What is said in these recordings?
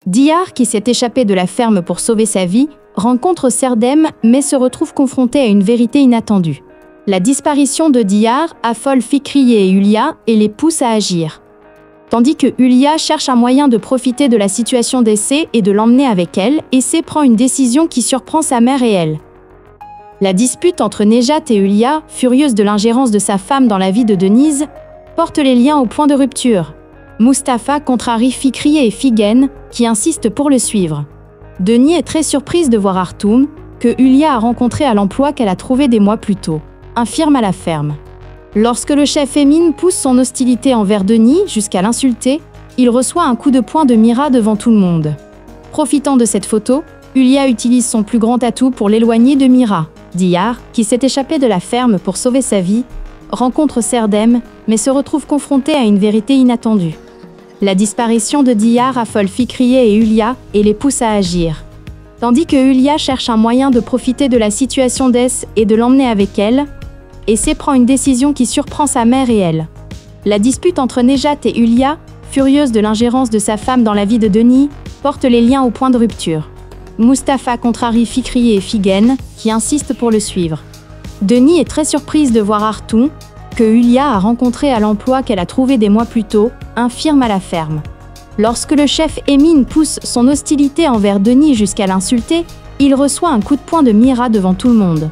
Diyar, qui s'est échappé de la ferme pour sauver sa vie, rencontre Serdem mais se retrouve confronté à une vérité inattendue. La disparition de Diyar affole Fikri et Hülya et les pousse à agir. Tandis que Hülya cherche un moyen de profiter de la situation d'Essé et de l'emmener avec elle, Essé prend une décision qui surprend sa mère et elle. La dispute entre Nejat et Hülya, furieuse de l'ingérence de sa femme dans la vie de Denise, porte les liens au point de rupture. Mustapha contrarie Fikri et Figen, qui insistent pour le suivre. Denis est très surprise de voir Artoum, que Hülya a rencontré à l'emploi qu'elle a trouvé des mois plus tôt, infirme à la ferme. Lorsque le chef Emin pousse son hostilité envers Denis jusqu'à l'insulter, il reçoit un coup de poing de Mira devant tout le monde. Profitant de cette photo, Hülya utilise son plus grand atout pour l'éloigner de Mira. Diyar, qui s'est échappé de la ferme pour sauver sa vie, rencontre Serdem, mais se retrouve confronté à une vérité inattendue. La disparition de Diyar affole Fikri et Hülya et les pousse à agir. Tandis que Hülya cherche un moyen de profiter de la situation d'Ess et de l'emmener avec elle, Essé prend une décision qui surprend sa mère et elle. La dispute entre Nejat et Hülya, furieuse de l'ingérence de sa femme dans la vie de Denis, porte les liens au point de rupture. Mustapha contrarie Fikri et Figen, qui insistent pour le suivre. Denis est très surprise de voir Artoum, que Hülya a rencontré à l'emploi qu'elle a trouvé des mois plus tôt, infirme à la ferme. Lorsque le chef Emin pousse son hostilité envers Denis jusqu'à l'insulter, il reçoit un coup de poing de Mira devant tout le monde.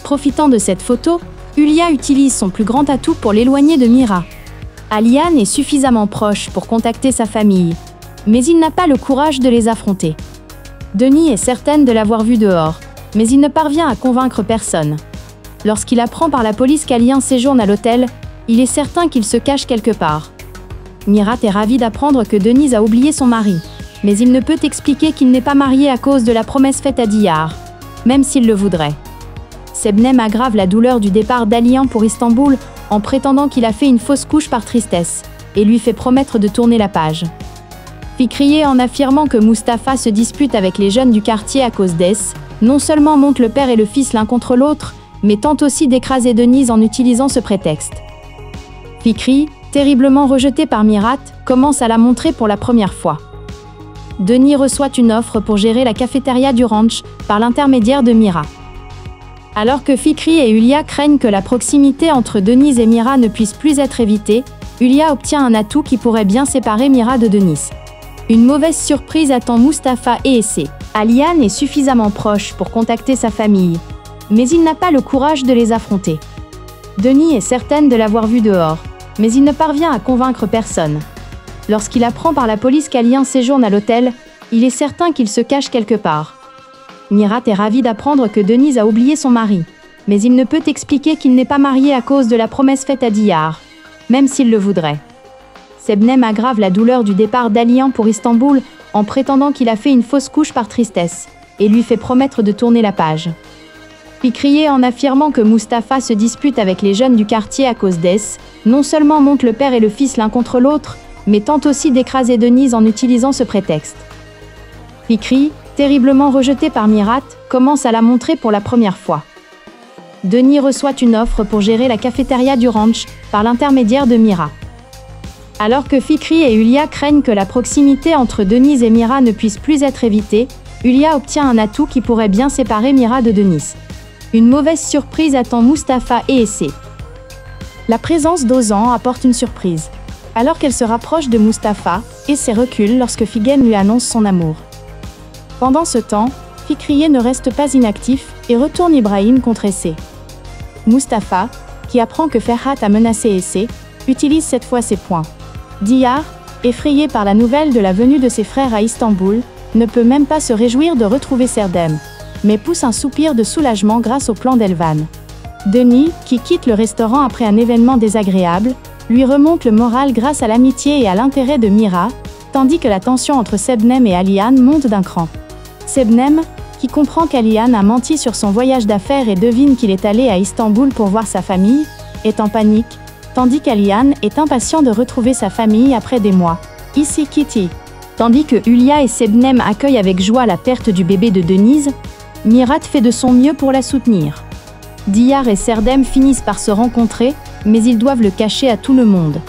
Profitant de cette photo, Hülya utilise son plus grand atout pour l'éloigner de Mira. Aliane est suffisamment proche pour contacter sa famille, mais il n'a pas le courage de les affronter. Denis est certaine de l'avoir vu dehors, mais il ne parvient à convaincre personne. Lorsqu'il apprend par la police qu'Aliane séjourne à l'hôtel, il est certain qu'il se cache quelque part. Mirat est ravie d'apprendre que Denise a oublié son mari, mais il ne peut expliquer qu'il n'est pas marié à cause de la promesse faite à Diyar, même s'il le voudrait. Sebnem aggrave la douleur du départ d'Aliane pour Istanbul en prétendant qu'il a fait une fausse couche par tristesse, et lui fait promettre de tourner la page. Fikri, en affirmant que Mustapha se dispute avec les jeunes du quartier à cause d'Ess, non seulement monte le père et le fils l'un contre l'autre, mais tente aussi d'écraser Denise en utilisant ce prétexte. Fikri, terriblement rejeté par Mirat, commence à la montrer pour la première fois. Denis reçoit une offre pour gérer la cafétéria du ranch par l'intermédiaire de Mira. Alors que Fikri et Hülya craignent que la proximité entre Denise et Mira ne puisse plus être évitée, Hülya obtient un atout qui pourrait bien séparer Mira de Denise. Une mauvaise surprise attend Mustapha et Essé. Aliane est suffisamment proche pour contacter sa famille, mais il n'a pas le courage de les affronter. Denis est certaine de l'avoir vu dehors, mais il ne parvient à convaincre personne. Lorsqu'il apprend par la police qu'Aliane séjourne à l'hôtel, il est certain qu'il se cache quelque part. Mirat est ravie d'apprendre que Denise a oublié son mari, mais il ne peut expliquer qu'il n'est pas marié à cause de la promesse faite à Diyar, même s'il le voudrait. Sebnem aggrave la douleur du départ d'Aliane pour Istanbul en prétendant qu'il a fait une fausse couche par tristesse, et lui fait promettre de tourner la page. Fikri, en affirmant que Mustapha se dispute avec les jeunes du quartier à cause d'Ess, non seulement monte le père et le fils l'un contre l'autre, mais tente aussi d'écraser Denise en utilisant ce prétexte. Fikri, terriblement rejeté par Mirat, commence à la montrer pour la première fois. Denis reçoit une offre pour gérer la cafétéria du ranch par l'intermédiaire de Mira. Alors que Fikri et Hülya craignent que la proximité entre Denise et Mira ne puisse plus être évitée, Hülya obtient un atout qui pourrait bien séparer Mira de Denise. Une mauvaise surprise attend Mustapha et Essé. La présence d'Ozan apporte une surprise. Alors qu'elle se rapproche de Mustapha, Essé recule lorsque Figen lui annonce son amour. Pendant ce temps, Fikri ne reste pas inactif et retourne Ibrahim contre Essé. Mustapha, qui apprend que Ferhat a menacé Essé, utilise cette fois ses poings. Diyar, effrayé par la nouvelle de la venue de ses frères à Istanbul, ne peut même pas se réjouir de retrouver Serdem, mais pousse un soupir de soulagement grâce au plan d'Elvan. Denis, qui quitte le restaurant après un événement désagréable, lui remonte le moral grâce à l'amitié et à l'intérêt de Mira, tandis que la tension entre Sebnem et Aliane monte d'un cran. Sebnem, qui comprend qu'Aliane a menti sur son voyage d'affaires et devine qu'il est allé à Istanbul pour voir sa famille, est en panique, tandis qu'Aliane est impatient de retrouver sa famille après des mois. Ici Kitty. Tandis que Hülya et Sebnem accueillent avec joie la perte du bébé de Denise, Mirat fait de son mieux pour la soutenir. Diyar et Serdem finissent par se rencontrer, mais ils doivent le cacher à tout le monde.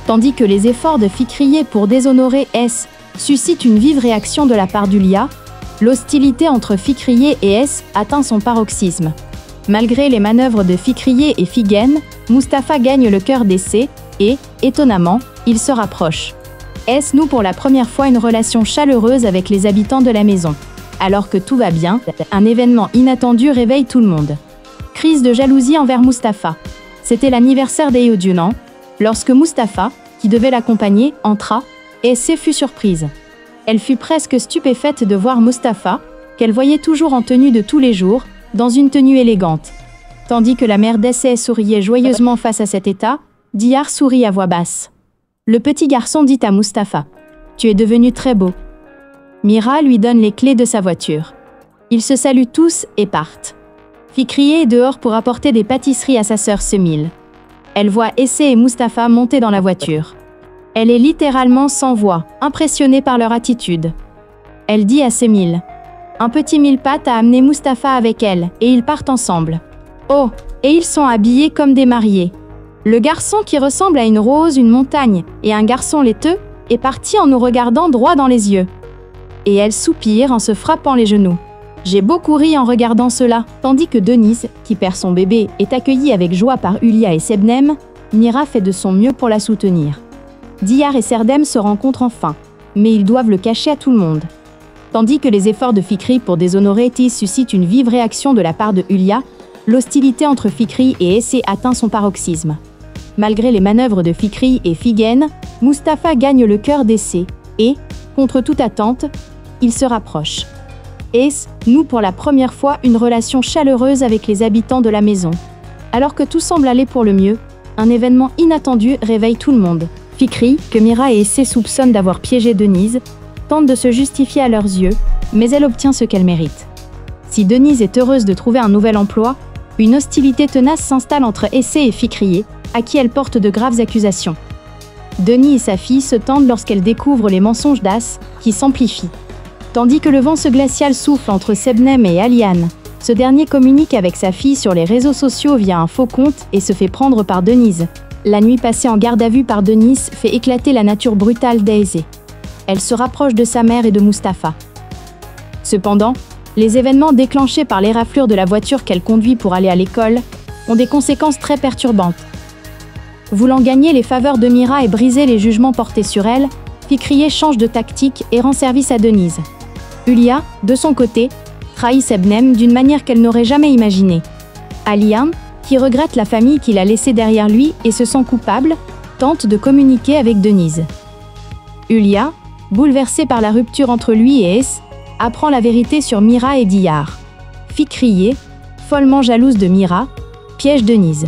Tandis que les efforts de Fikri pour déshonorer S suscite une vive réaction de la part d'Hülya. L'hostilité entre Fikriye et S atteint son paroxysme. Malgré les manœuvres de Fikriye et Figen, Mustapha gagne le cœur d'Essé et, étonnamment, il se rapproche. S noue pour la première fois une relation chaleureuse avec les habitants de la maison. Alors que tout va bien, un événement inattendu réveille tout le monde. Crise de jalousie envers Mustapha. C'était l'anniversaire d'Eodunan. Lorsque Mustapha, qui devait l'accompagner, entra, Essé fut surprise. Elle fut presque stupéfaite de voir Mustapha, qu'elle voyait toujours en tenue de tous les jours, dans une tenue élégante. Tandis que la mère d'Essé souriait joyeusement face à cet état, Diyar sourit à voix basse. Le petit garçon dit à Mustapha : « Tu es devenu très beau. » Mira lui donne les clés de sa voiture. Ils se saluent tous et partent. Fikriye est dehors pour apporter des pâtisseries à sa sœur Semil. Elle voit Essé et Mustapha monter dans la voiture. Elle est littéralement sans voix, impressionnée par leur attitude. Elle dit à Semil : « Un petit mille-pattes a amené Mustapha avec elle, et ils partent ensemble. Oh, et ils sont habillés comme des mariés. Le garçon qui ressemble à une rose, une montagne, et un garçon laiteux, est parti en nous regardant droit dans les yeux. » Et elle soupire en se frappant les genoux. J'ai beaucoup ri en regardant cela, tandis que Denise, qui perd son bébé, est accueillie avec joie par Hülya et Sebnem. Mira fait de son mieux pour la soutenir. Diyar et Serdem se rencontrent enfin, mais ils doivent le cacher à tout le monde. Tandis que les efforts de Fikri pour déshonorer Tiz suscitent une vive réaction de la part de Hülya, l'hostilité entre Fikri et Essé atteint son paroxysme. Malgré les manœuvres de Fikri et Figen, Mustapha gagne le cœur d'Essé et, contre toute attente, il se rapproche. Essé noue pour la première fois une relation chaleureuse avec les habitants de la maison. Alors que tout semble aller pour le mieux, un événement inattendu réveille tout le monde. Fikri, que Mira et Essé soupçonnent d'avoir piégé Denise, tente de se justifier à leurs yeux, mais elle obtient ce qu'elle mérite. Si Denise est heureuse de trouver un nouvel emploi, une hostilité tenace s'installe entre Essé et Fikriye, à qui elle porte de graves accusations. Denis et sa fille se tendent lorsqu'elle découvre les mensonges d'As, qui s'amplifient. Tandis que le vent glacial souffle entre Sebnem et Aliane, ce dernier communique avec sa fille sur les réseaux sociaux via un faux compte et se fait prendre par Denise. La nuit passée en garde à vue par Denise fait éclater la nature brutale d'Essé. Elle se rapproche de sa mère et de Mustapha. Cependant, les événements déclenchés par l'éraflure de la voiture qu'elle conduit pour aller à l'école ont des conséquences très perturbantes. Voulant gagner les faveurs de Mira et briser les jugements portés sur elle, Fikriye change de tactique et rend service à Denise. Hülya, de son côté, trahit Sebnem d'une manière qu'elle n'aurait jamais imaginée. Aliane, qui regrette la famille qu'il a laissée derrière lui et se sent coupable, tente de communiquer avec Denise. Hülya, bouleversée par la rupture entre lui et Essé, apprend la vérité sur Mira et Diyar. Fikriye, follement jalouse de Mira, piège Denise.